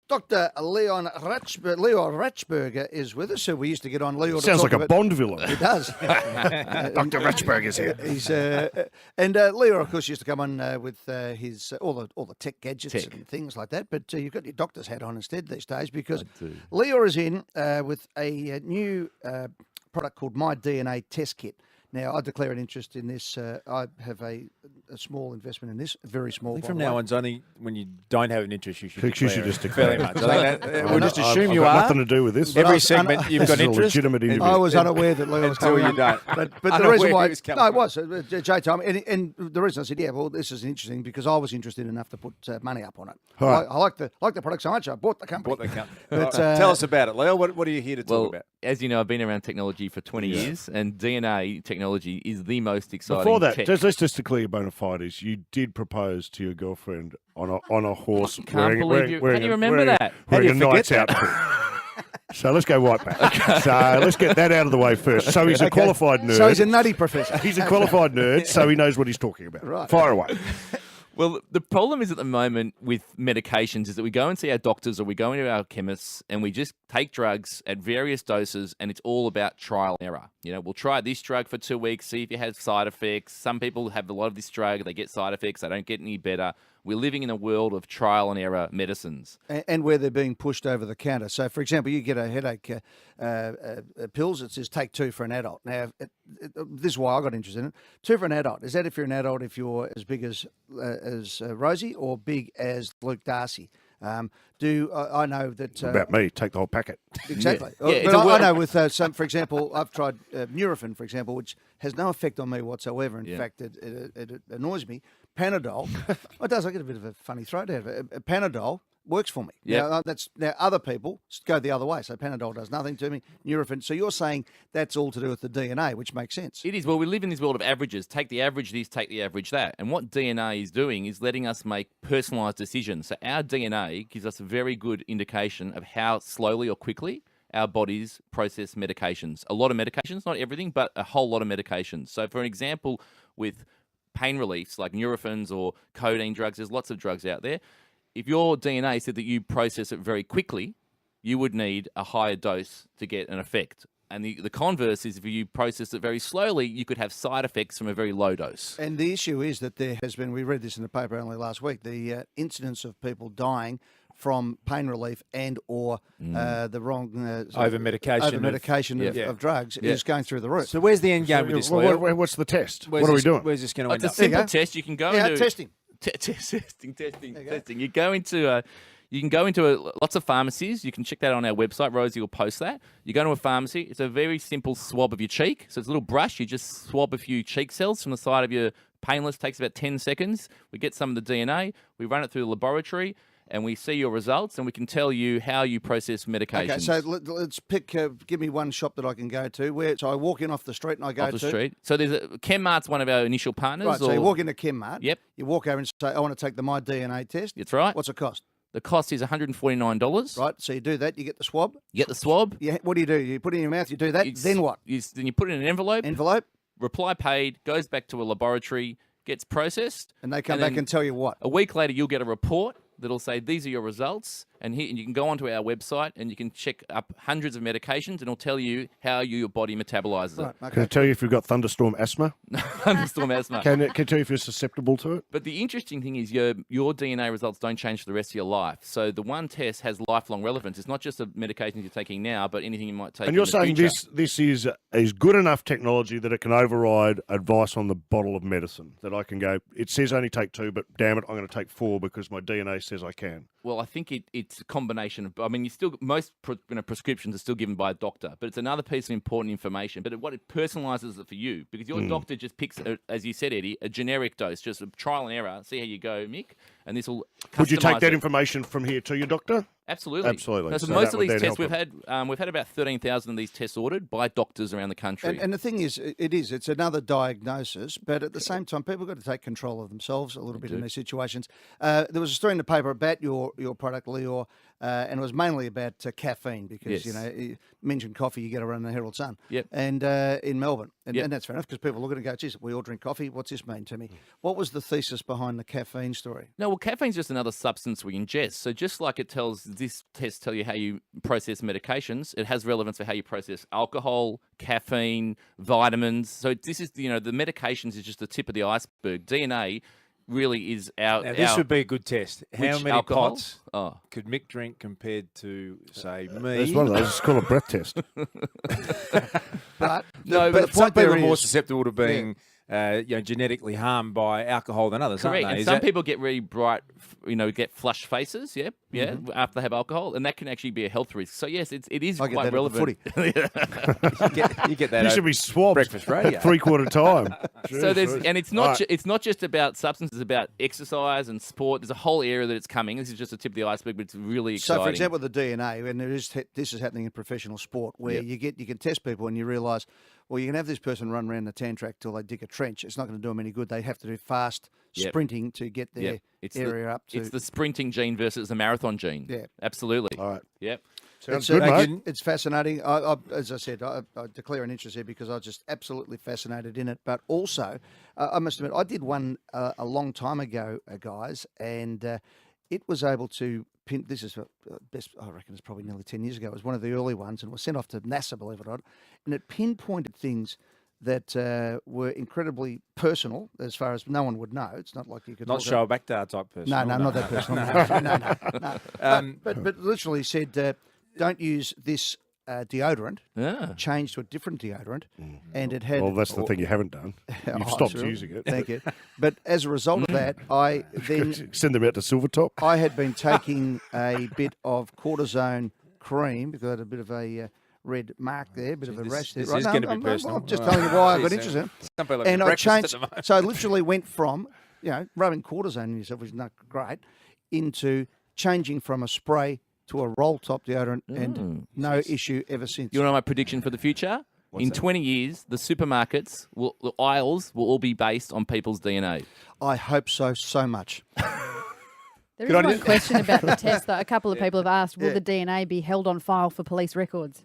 Dr. Lior Ratchberger is with us, who we used to get on. Lior Sounds like a Bond villain. It does. Dr. Ratchberger's here. And Lior, of course, used to come on with his all the tech gadgets and things like that. But you've got your doctor's hat on instead these days, because Lior is in with a new product called My DNA Test Kit. Now, I declare an interest in this. I have a small investment in this, a very small. I think from now on, it's only when you don't have an interest, you should just declare fairly much. We'll just assume you I've got are. nothing to do with this. Every segment you've got This is a interest. legitimate interview. I was unaware that Leo was Until coming you on. don't. But the reason why... Unaware it was. Jay told me. And the reason I said, yeah, well, this is interesting because I was interested enough to put money up on it. Right. I like the product so much, I bought the company. But, tell us about it, Leo. What are you here to talk about? As you know, I've been around technology for 20 years, and DNA technology is the most exciting Before that, tech. let's just declare your bona fides. You did propose to your girlfriend on a horse. Can't believe you. Can you remember that? How do you Wearing a knight's forget outfit. So let's go right back. So let's get that out of the way first. So he's a qualified nerd. So he's a nutty professor. He's a qualified nerd, so he knows what he's talking about. Right. Fire away. Well, the problem is at the moment with medications is that we go and see our doctors or we go into our chemists and we just take drugs at various doses, and it's all about trial and error. You know, we'll try this drug for 2 weeks, see if you have side effects. Some people have a lot of this drug, they get side effects, they don't get any better. We're living in a world of trial and error medicines. And where they're being pushed over the counter. So, for example, you get a headache pills, it says take 2 for an adult. Now, this is why I got interested in it. 2 for an adult. Is that if you're an adult, if you're as big as Rosie or big as Luke Darcy? I know that... About me, take the whole packet. Exactly. Yeah, But I know with some, for example, I've tried Nurofen, for example, which has no effect on me whatsoever. In fact, it annoys me. Panadol, it does. I get a bit of a funny throat out of it. Panadol works for me. Yeah. Now other people go the other way. So Panadol does nothing to me. Nurofen. So you're saying that's all to do with the DNA, which makes sense. It is. Well, we live in this world of averages. Take the average this, take the average that. And what DNA is doing is letting us make personalised decisions. So our DNA gives us a very good indication of how slowly or quickly our bodies process medications. A lot of medications, not everything, but a whole lot of medications. So for an example, with pain reliefs like Nurofens or codeine drugs, there's lots of drugs out there. If your DNA said that you process it very quickly, you would need a higher dose to get an effect. And the converse is if you process it very slowly, you could have side effects from a very low dose. And the issue is that there has been, we read this in the paper only last week, the incidence of people dying from pain relief and or the wrong over-medication of drugs is going through the roof. So where's the end game with this, Leo? What's the test? What are we doing? Where's this going to end It's a up? simple test. You can go into testing. testing. You go into you can go into lots of pharmacies. You can check that on our website. Rosie will post that. You go to a pharmacy. It's a very simple swab of your cheek. So it's a little brush. You just swab a few cheek cells from the side of your painless. Takes about 10 seconds. We get some of the DNA. We run it through the laboratory, and we see your results, and we can tell you how you process medications. Okay, so let's pick. Give me one shop that I can go to. So I walk in off the street and I go off the street. So there's Chemmart's one of our initial partners. Right. So you walk into Chemmart. Yep. You walk over and say, "I want to take the My DNA test." That's right. What's it cost? The cost is $149. Right. So you do that. You get the swab. You get the swab. Yeah. What do? You put it in your mouth. You do that. Then what? Then you put it in an envelope. Envelope. Reply paid. Goes back to a laboratory. Gets processed. And they come back and tell you what? A week later, you'll get a report that'll say, these are your results. And you can go onto our website and you can check up hundreds of medications and it'll tell you how your body metabolizes it. Okay. Can it tell you if you've got thunderstorm asthma? Thunderstorm asthma. Can it tell you if you're susceptible to it? But the interesting thing is your DNA results don't change for the rest of your life. So the one test has lifelong relevance. It's not just the medications you're taking now, but anything you might take And you're in the saying future. this is good enough technology that it can override advice on the bottle of medicine, that I can go, it says only take 2, but damn it, I'm going to take 4 because my DNA says I can. Well, I think it's a combination of. I mean, most prescriptions are still given by a doctor, but it's another piece of important information. But what it personalises it for you, because your doctor just picks, as you said, Eddie, a generic dose, just a trial and error. See how you go, Mick, and this will. Would you take that information from here to your doctor? Absolutely. Absolutely. Now, so So most that of would these then tests we've had about 13,000 of these tests ordered by doctors around the country. And the thing is, it's another diagnosis, but at the same time, people have got to take control of themselves a little bit in these situations. There was a story in the paper about your product, Lior, and it was mainly about caffeine because, Yes. you mentioned coffee, you get to run the Herald Sun. Yep. And in Melbourne. And, Yep. and that's fair enough because people look at it and go, geez, we all drink coffee. What's this mean to me? What was the thesis behind the caffeine story? No, well, caffeine's just another substance we ingest. So just like it tells, this test tell you how you process medications, it has relevance for how you process alcohol, caffeine, vitamins. So this is, the medications is just the tip of the iceberg. DNA really is Now, this would be a good test. How Which many alcohol? pots Oh. could Mick drink compared to, say, me? There's one of those. It's called a breath test. But No, But the some point there people are more is- susceptible to being genetically harmed by alcohol than others, Correct. aren't they? And some people get really bright, get flushed faces, after they have alcohol, and that can actually be a health risk. So yes, it is I get quite that at the relevant. you get that You over should be swabbed breakfast radio. 3/4 time. So it's not Right. it's not just about substance; it's about exercise and sport. There's a whole area that it's coming. This is just the tip of the iceberg, but it's really exciting. So, for example, the DNA, and this is happening in professional sport, where you can test people and you realise, well, you can have this person run around the tan track till they dig a trench. It's not going to do them any good. They have to do fast sprinting to get their area up to. It's the sprinting gene versus the marathon gene. Yeah. Absolutely. All right. Yep. Sounds It's, good, mate. it's fascinating. As I said, I declare an interest here because I was just absolutely fascinated in it. But also, I must admit, I did one a long time ago, guys, and it was able to pin. This is best. I reckon it's probably nearly 10 years ago. It was one of the early ones, and was sent off to NASA, believe it or not. And it pinpointed things that were incredibly personal, as far as no one would know. It's not like you could Not look show a backdar type person. No, not that personal. No. But literally said, don't use this deodorant. Yeah. Change to a different deodorant, and it had. Well, that's the thing you haven't done. You've Oh, stopped sure. using it. Thank you. But as a result of that, I then Send them out to Silvertop. I had been taking a bit of cortisone cream because I had a bit of a red mark there, a bit of a rash there. this is going to be personal. I'm just telling you why I got Yes, interested. Some people have And I breakfast changed, at the moment. so I literally went from, rubbing cortisone on yourself, which is not great, into changing from a spray to a roll top deodorant, and no issue ever since. You want to know my prediction for the future? In 20 years, the supermarkets, the aisles will all be based on people's DNA. I hope so much. There is one question about the test, though. A couple of people have asked, will the DNA be held on file for police records?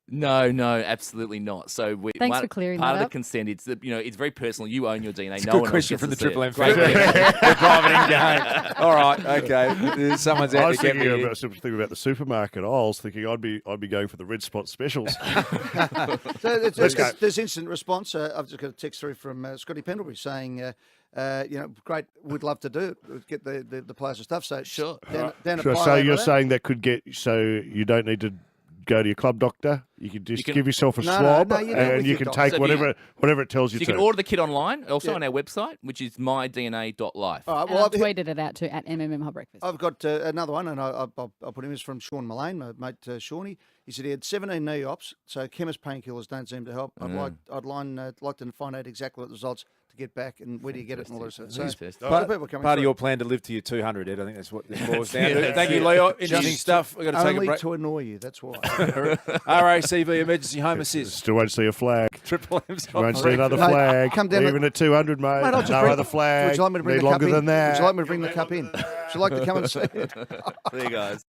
No, absolutely not. So Thanks for clearing part that of up. the consent. It's it's very personal. You own your DNA. It's a no good one question else from the gets to see Triple it. M Great family. question. We're driving in game. All right, okay. Someone's I out was to get thinking me. about something about the supermarket aisles, thinking I'd be going for the red spot specials. So Let's go. there's instant response. I've just got a text through from Scotty Pendlebury saying, great, we'd love to do it, get the players and stuff. So Sure. down Sure, at so Pile you're over saying that could get, so you don't need to go to your club doctor. You can just can- give yourself a No, swab, no, you do it and with you your can doctor. take So whatever it tells you You to. can order the kit online, also on our website, which is mydna.life. All right, And well, I've tweeted it out to at MMM Hot Breakfast. I've got another one, and I'll put him as from Sean Mullane, my mate Shawnee. He said he had 17 knee ops, so chemist painkillers don't seem to help. I'd like to find out exactly what the results to get back and where do you get it and all this. So, Fantastic. a lot of people are coming Part of through. your plan to live to your 200, Ed. I think that's what this boils down to. Thank you, Leo. Interesting stuff. We've got to take a Only break. to annoy you, that's why. RACV Emergency Home Assist. Still won't see a flag. Triple M's. Won't see another Mate, flag. come down Even at 200, mate. Mate, I'll just no bring- other flag. Would you like me to bring Need the cup longer in? than that. Would you like me to bring the cup in? Would you like to come and see it? There you guys.